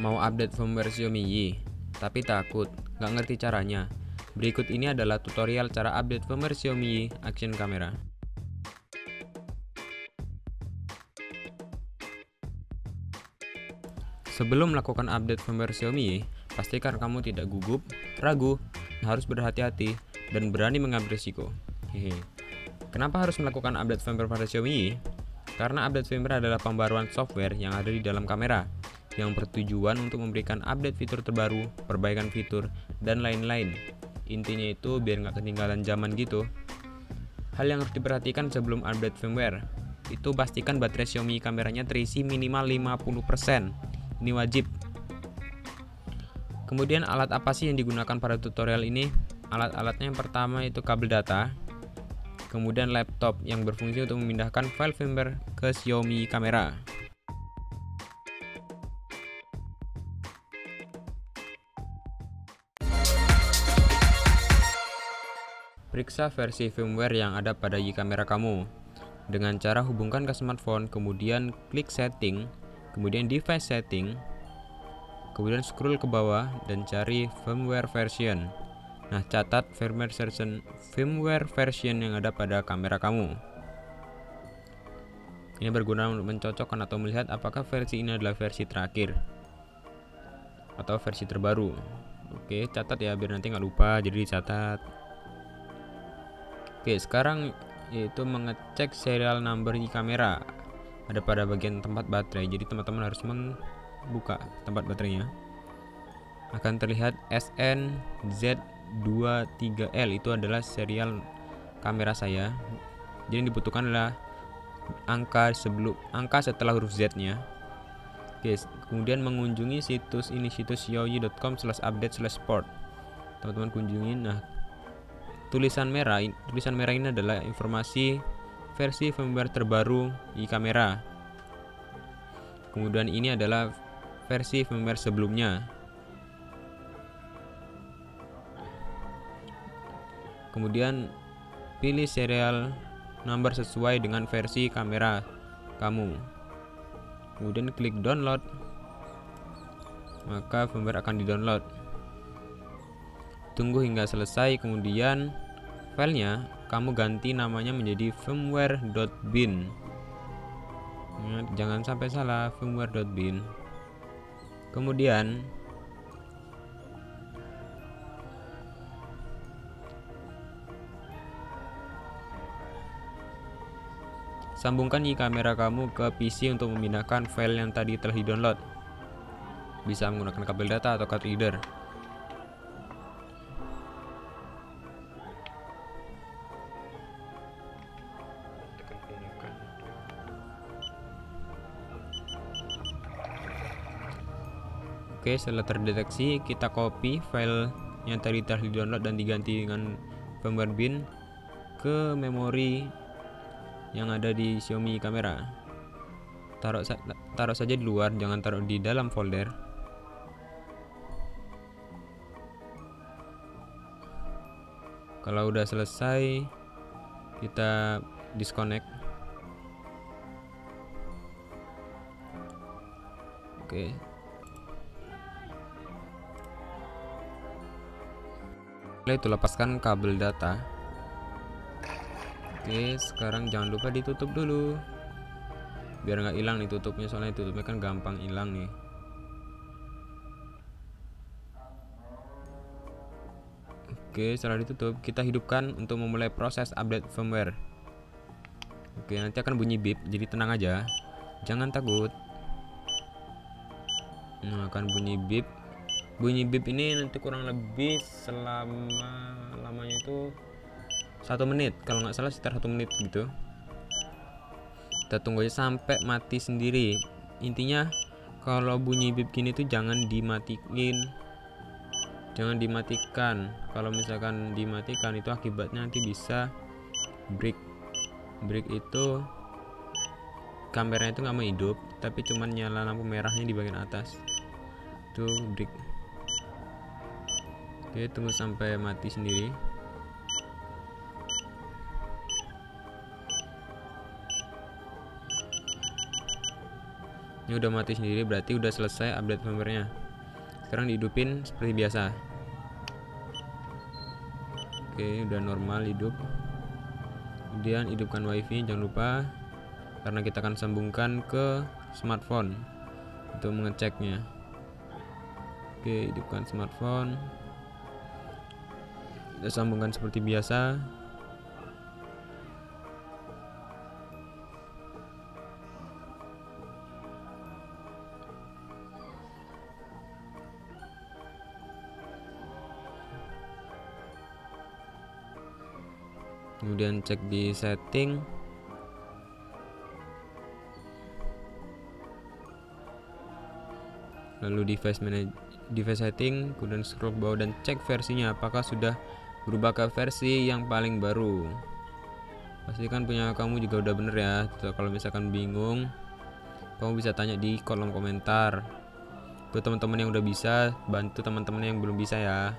Mau update firmware Xiaomi Y, tapi takut, nggak ngerti caranya. Berikut ini adalah tutorial cara update firmware Xiaomi Y Action Camera. Sebelum melakukan update firmware Xiaomi Y, pastikan kamu tidak gugup, ragu, harus berhati-hati, dan berani mengambil risiko. Hehe. Kenapa harus melakukan update firmware pada Xiaomi Y? Karena update firmware adalah pembaruan software yang ada di dalam kamera, yang bertujuan untuk memberikan update fitur terbaru, perbaikan fitur, dan lain-lain. Intinya itu biar nggak ketinggalan zaman gitu. Hal yang harus diperhatikan sebelum update firmware, itu pastikan baterai Xiaomi kameranya terisi minimal 50%. Ini wajib. Kemudian alat apa sih yang digunakan pada tutorial ini? Alat-alatnya yang pertama itu kabel data, kemudian laptop yang berfungsi untuk memindahkan file firmware ke Xiaomi kamera. Periksa versi firmware yang ada pada Y kamera kamu dengan cara hubungkan ke smartphone, kemudian klik setting, kemudian device setting, kemudian scroll ke bawah dan cari firmware version. Nah, catat firmware version yang ada pada kamera kamu. Ini berguna untuk mencocokkan atau melihat apakah versi ini adalah versi terakhir atau versi terbaru. Oke, catat ya biar nanti nggak lupa, jadi dicatat. Oke, sekarang yaitu mengecek serial number di kamera. Ada pada bagian tempat baterai. Jadi teman-teman harus membuka tempat baterainya. Akan terlihat SNZ23L, itu adalah serial kamera saya. Jadi yang dibutuhkan adalah angka setelah huruf Z-nya. Oke, kemudian mengunjungi situs ini, situs xiaoyi.com/update/sport. Teman-teman kunjungi. Nah, tulisan merah ini adalah informasi versi firmware terbaru di kamera. Kemudian ini adalah versi firmware sebelumnya. Kemudian pilih serial number sesuai dengan versi kamera kamu. Kemudian klik download. Maka firmware akan di-download. Tunggu hingga selesai, kemudian filenya kamu ganti namanya menjadi firmware.bin. Jangan sampai salah, firmware.bin. Kemudian sambungkan kamera kamu ke PC untuk memindahkan file yang tadi telah di-download. Bisa menggunakan kabel data atau card reader. Oke, setelah terdeteksi, kita copy file yang tadi telah di-download dan diganti dengan firmware bin ke memori yang ada di Xiaomi kamera. Taruh saja di luar, jangan taruh di dalam folder. Kalau udah selesai, kita disconnect. Oke. Setelah itu lepaskan kabel data. Oke, sekarang jangan lupa ditutup dulu biar nggak hilang nih tutupnya, soalnya tutupnya kan gampang hilang nih. Oke, setelah ditutup kita hidupkan untuk memulai proses update firmware. Oke, nanti akan bunyi beep, jadi tenang aja, jangan takut. Nah, akan bunyi beep. Bunyi beep ini nanti kurang lebih lamanya itu 1 menit, kalau nggak salah sekitar 1 menit gitu. Kita tunggu aja sampai mati sendiri. Intinya kalau bunyi beep gini tuh jangan dimatikan. Kalau misalkan dimatikan itu akibatnya nanti bisa break itu kameranya itu nggak mau hidup, tapi cuman nyala lampu merahnya di bagian atas itu break. Oke, tunggu sampai mati sendiri. Ini udah mati sendiri, berarti udah selesai update firmware-nya. Sekarang dihidupin seperti biasa. Oke, udah normal hidup. Kemudian hidupkan wifi, jangan lupa, karena kita akan sambungkan ke smartphone untuk mengeceknya. Oke, hidupkan smartphone. Kita sambungkan seperti biasa. Kemudian cek di setting. Lalu device setting, kemudian scroll ke bawah dan cek versinya apakah sudah berubah ke versi yang paling baru. Pastikan punya kamu juga udah bener ya. Kalau misalkan bingung, kamu bisa tanya di kolom komentar. Tuh teman-teman yang udah bisa, bantu teman-teman yang belum bisa ya.